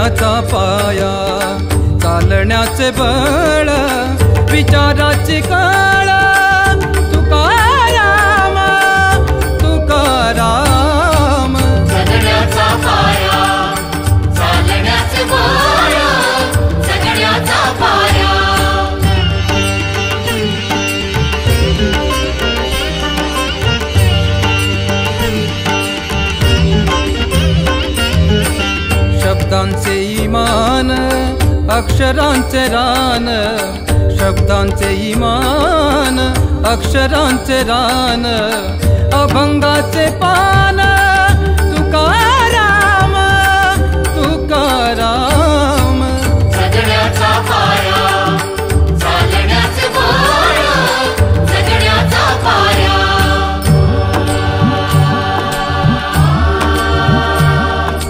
चालण्याचा पाया, चालण्याचे बळ, विचाराची कळ, तुकाराम तुकाराम. जगण्याचा पाया, चालण्याचे बळ, जगण्याचा पाया. शब्दांचे इमान, अक्षरांचे रान, शब्दांचे इमान, अक्षरांचे रान, अभंगाचे पान.